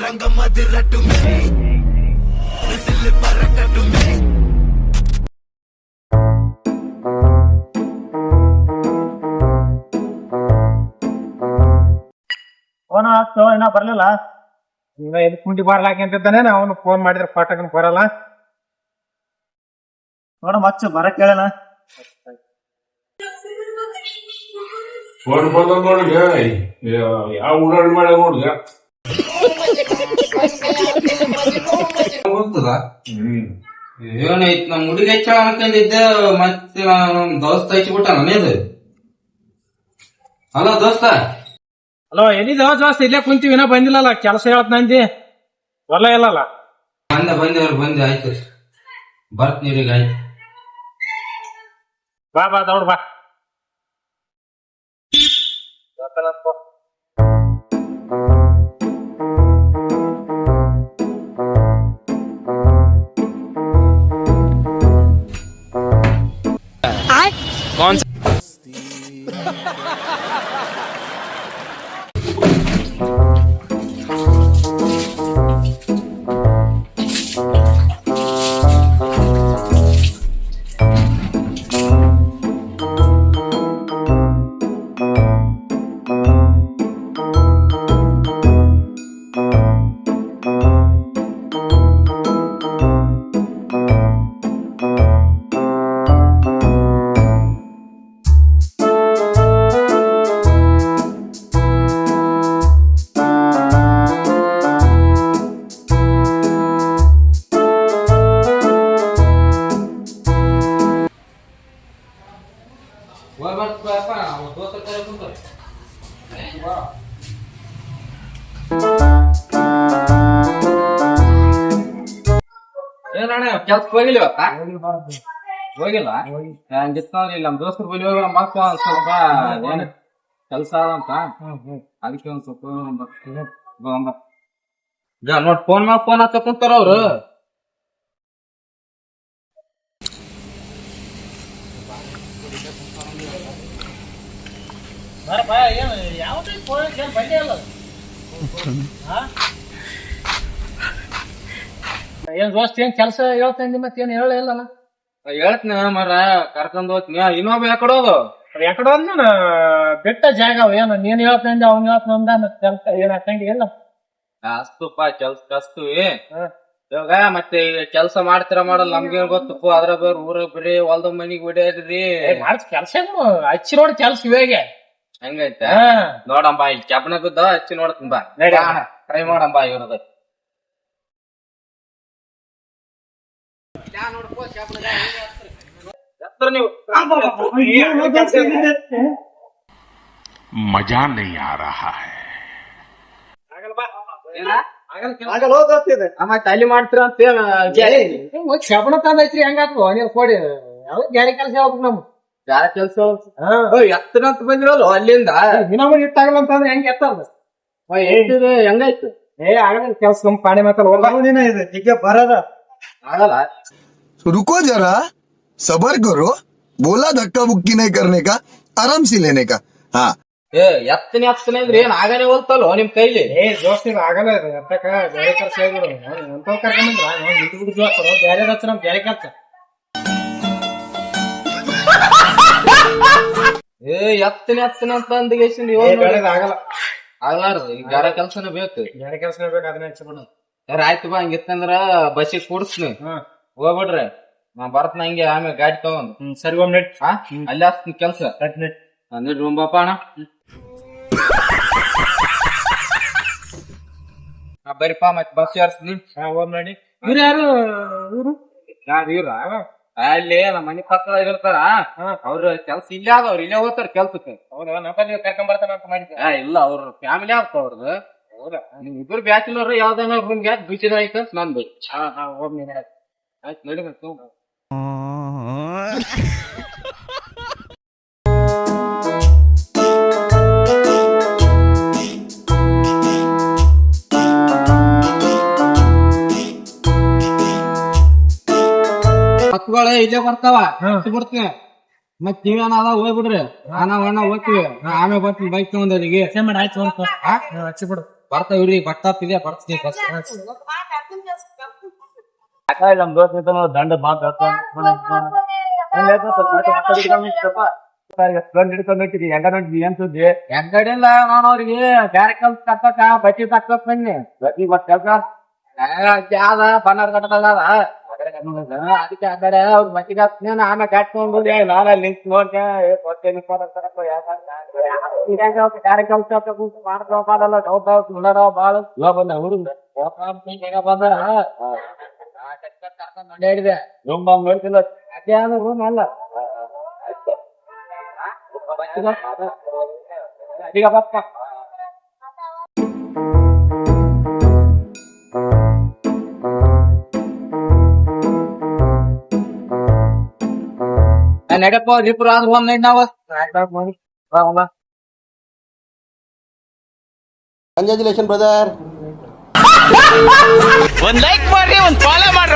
రంగం అదిరట్టుమే whistle పరకట్టుమే phone ಆಗ್ತೋ ಏನೋ ಬರ್ಲಿಲ್ಲ. ಇನ್ನ ಎಲ್ಲಿ ಕುಂಟಿ ಬಾರ್ಲಾಕೆ ಅಂತಿದ್ದಾನೆ. ಅವನು ಫೋನ್ ಮಾಡಿದ್ರೆ ಪಟಕನ್ ಬರಲ್ಲ. ನೋಡ ಮಚ್ಚ ಬರಕ್ ಕೇಳಣ. ಫೋನ್ ಬಂದ ನೋಡ್ಗ ಯಾವ ಊರಾಡಿ ಮಾಡ ನೋಡ್ಗ ಏನೈತ್ ನಮ್ ಹುಡುಗ ಹೆಚ್ಚ ಅನ್ಕೊಂಡಿದ್ದೆ. ಮತ್ತೆ ದೋಸ್ತ ಹಚ್ಚಿಬಿಟ್ಟ ನನೇದು. ಹಲೋ ದೋಸ್ತ. ಹಲೋ ಎಲ್ಲಿದ್ದಾವ ಜಾಸ್ತಿ? ಇಲ್ಲೇ ಕುಂತೀವಿ, ಇನ್ನ ಬಂದಿಲ್ಲಲ್ಲ. ಕೆಲಸ ಹೇಳತ್ ನಂದಿ ಹೊಲ ಇಲ್ಲಲ್ಲ. ಬಂದೆ ಆಯ್ತು. ಬರ್ತೀನಿಗ ಆಯ್ತು. ಬಾ ಬಾ ದೌಡ್ ಬಾ. कौन सा ಕೆಲ್ಸಕ್ಕೆ ಹೋಗಿಲ್ಲ ಹೋಗಿಲ್ಲ. ಹಂಗಿತ್ತಂದ್ರೆ ನಮ್ ದೋಸ್ತರು ಬಲಿ ಹೋಗಿ ಮಕ್ಕ ಒಂದ್ ಸ್ವಲ್ಪ ಏನ್ ಕೆಲ್ಸ ಅಂತ ಅದಕ್ಕೆ ಒಂದ್ ಸ್ವಲ್ಪ ನೋಡ್ ಫೋನ್ ಮ್ಯಾಗ ಫೋನ್ ಹಚ್ಚ ಕುಂತಾರ ಅವ್ರು. ಏನ್ ದೋಸ್ತ ಏನ್ ಕೆಲಸ ಹೇಳ್ತಂದಿ ಮತ್ತೇನ್ ಹೇಳಲ್ಲ. ಹೇಳ್ತೀನಿ ಮರ ಕರ್ಕೊಂಡ್ ಹೋಗ್ತೀನಿ. ಇನ್ನೊಬ್ಬ ಯಾಕಡೆ ಹೋದು? ಯಾಕಡೆ ಅಂದ ಬೆಟ್ಟ ಜಾಗ ಏನು ನೀನ್ ಹೇಳ್ತಂದಿ ಅವ್ನ್ ಹೇಳ್ತಂದ ಕೆಲ್ಸ ಏನ್ ಹಾಕಂಡಿ ಎಲ್ಲ ಅಸ್ತುಪ್ಪ ಕೆಲ್ಸ ಕಸ್ತೀವಿ. ಇವಾಗ ಮತ್ತೆ ಕೆಲ್ಸ ಮಾಡ್ತೀರ ಮಾಡಲ್ಲ ನಮ್ಗೇನ್ ಗೊತ್ತಪ್ಪ. ಅದ್ರ ಬೇರೆ ಊರ ಬರೀ ಹೊಲ್ದ ಮನಿಗ್ ಹೊಡಿಯದ್ರಿ ಕೆಲ್ಸ ಹಚ್ಚಿ ನೋಡಿ ಕೆಲ್ಸ ಇವಾಗೆ ಹಂಗೈತ. ನೋಡಂಬ ಇಲ್ಲಿ ಕೆಬ್ಬಣ ಬಿದ್ದ ಹಚ್ಚಿ ನೋಡ್ತೀನಿ ಬಾ. ಟ್ರೈ ಮಾಡಂಬ ಇವ್ರದ. मजा नहीं आ रहा है. ಮತ್ತೆ ಅಲ್ಲಿ ಮಾಡ್ತೀರ ಅಂತ ಶಬಣ ತಂದೈತ್ರಿ ಹೆಂಗಾಗ್ತದ ನೀವು ಕೊಡಿ ಗ್ಯಾರಿ ಕೆಲಸ ಹೇಳ್ಬೇಕು ನಮ್ ಯಾರ ಕೆಲ್ಸ ಎತ್ತನ ಅಂತ ಬಂದಿರಲ್ಲ ಅಲ್ಲಿಂದ ಇನ್ನೊಮ್ಮೆ ಇಟ್ಟಾಗಲ್ಲ ಅಂತಂದ್ರೆ ಹೆಂಗ್ ಎತ್ತದ ಹೆಂಗಾಯ್ತು? ಆಗಲ್ಲ ಕೆಲ್ಸ ನಮ್ ಪಾಣಿ ಮಾತಲ್ಲ ಇದೆ ಜಿಗ್ಗೆ ಬರದ ಆಗಲ್ಲ. रुको जरा सबर करो, बोला धक्का बुक्की नहीं करने का, आराम से लेने का. हाँ ಎತ್ತನೆ ಇದ್ರೆ ಏನ್ ಆಗನೆ ಹೋಗ್ತಲ್ಲೋ ನಿಮ್ ಕೈಲಿ. ದೋಸ್ತಿ ಆಗಲ್ಲ ಎತ್ತಕ ಬೇರೆ ಕೆಲಸ ಹೇಳ್ಬಿಡು ಅಂತ ಕರ್ಕೊಂಡ್ರ ಬಿಟ್ಟು ಜೋಸ್ತಾರ ಬೇರೆ ಹಚ್ಚ ನಮ್ ಬೇರೆ ಕೆಲಸ. ಎತ್ತನೆ ಅಂತ ಅಂದಿಗೇಶನ್ ಆಗಲ್ಲ ಆಗ್ಲಾರ್ದು ಈಗ ಬೇರೆ ಕೆಲ್ಸನೇ ಬೇಕು. ಬೇರೆ ಕೆಲಸ ಬೇಕು ಅದನ್ನ ಹಚ್ಚಿಬಿಡು. ಆಯ್ತು ಬಾ ಹಂಗಿತ್ತಂದ್ರ ಬಸ್ಸಿಗೆ ಕೂಡಿಸ್ತೀನಿ ಹೋಗ್ಬಿಡ್ರಿ. ನಾ ಬರ್ತನ ಹಂಗೆ ಆಮೇಲೆ ಗಾಡಿ ತಗೊಂಡ್. ಸರಿ ಒಮ್ಮೆ ಅಲ್ಲಿ ಹಚ್ತೀನಿ ಕೆಲ್ಸ. ನಡ್ರಿ ರೂಂಬಪ್ಪ ಅಣ್ಣ. ಬರೀಪ ಮತ್ ಬಸ್ ಯಾರ್ಸ್ತೀನಿ. ಹೋಗ್ ನೋಡಿ ಇವ್ರು ಯಾರು ಇವ್ರು ಯಾರು ಇವ್ರ ಅಲ್ಲಿ ನಮ್ಮ ಮನೆ ಪಕ್ಕ ಇರ್ತಾರ ಅವ್ರ ಕೆಲ್ಸ ಇಲ್ಲೇ ಅವ್ರು ಇಲ್ಲೇ ಹೋಗ್ತಾರ ಕೆಲ್ಸಕ್ಕೆ. ಹೌದಾ ನಮ್ಮಲ್ಲಿ ಕರ್ಕೊಂಡ್ ಬರ್ತಾನ ಅಂತ ಮಾಡಿದ್ದೆ. ಇಲ್ಲ ಅವ್ರ ಫ್ಯಾಮಿಲಿ ಆಗ್ತಾವ ಅವ್ರದ್ದು. ಹೌದಾ ನಿಮ್ ಇಬ್ಬರು ಬ್ಯಾಚುಲರ್ ಯಾವ್ದಾನ ರೂಮ್ಗೆ ಬೀಚಿನ ಆಯ್ತು ನಂದು. ಹೋಗ್ ನೀನ್ ಆಯ್ತು ನಡಿಬೇಕು. ಮಕ್ಕಳು ಇಲ್ಲೇ ಬರ್ತಾವ ಬಿಡ್ತೀನಿ. ಮತ್ ನೀವೇನಾದ ಹೋಗ್ಬಿಡ್ರಿ. ಅಣ್ಣ ಹೋಗ್ತೀವಿ. ಆಮೇಲೆ ಬರ್ತೀನಿ ಬೈಕ್ ತಗೊಂಡರಿಗೆ. ಆಯ್ತು ಹಚ್ಚಿಬಿಡು. ಬರ್ತಾವ ಇವ್ರಿ ಬಟ್ಟಾಪಿದೆ ಬರ್ತೀನಿ ನಮ್ ದೋಸ್ತ ದಂಡ ಮಾತು ಹಿಡ್ಕೊಂಡ್ಬಿಟ್ಟಿರಿ ಹೆಂಗ ನೋಡ್ರಿ ಏನ್ ಸುದ್ದಿ ಹೆಂಗಡಿಲ್ಲ ನಾನು ಅವ್ರಿಗೆ ಬ್ಯಾರೆ ಕೆಲ್ಸ ಕಟ್ಟಕ ಬಟ್ಟಿ ತಕ್ಕ ಬನ್ನಿ ಬಟ್ಟಿ ಮತ್ ಕೆಲ್ಸ ಯಾವ್ದ ಬಣ್ಣದ ಕಟ್ಟದಲ್ಲ ಅದಕ್ಕೆ ಆ ಕಡೆ ಅವ್ರ ಬಟ್ಟಿಗೆ ಹಚ್ತೀನಿ ಆಮೇಲೆ ಕಟ್ಕೊಂಡು ನಾನು ಅಲ್ಲಿ ನಿಂತು ನೋಡ್ದೆ ಬ್ಯಾರೆ ಕೆಲ್ಸ ಮಾಡ್ಕೊಲ್ಲ ಬಾಳ ಬಂದ ಹುಡುಗ ಬಂದ ಹೇಳಿದೆ ನೋಡ್ತಿಲ್ಲ ಅದೇ ರೂಮ್ ಅಲ್ಲ ಈಗ ಬಕ್ಕ ನಡಪ್ಪ ಇಬ್ರು ಆದ್ರೂ ಒಂದ್ ನೈಟ್ ನಾವ ಕಂಗ್ರ್ಯಾಚುಲೇಷನ್ ಬ್ರದರ್ ಒಂದ್ ಲೈಕ್ ಮಾಡ್ರಿ ಒಂದ್ ಫಾಲೋ ಮಾಡ್ರಿ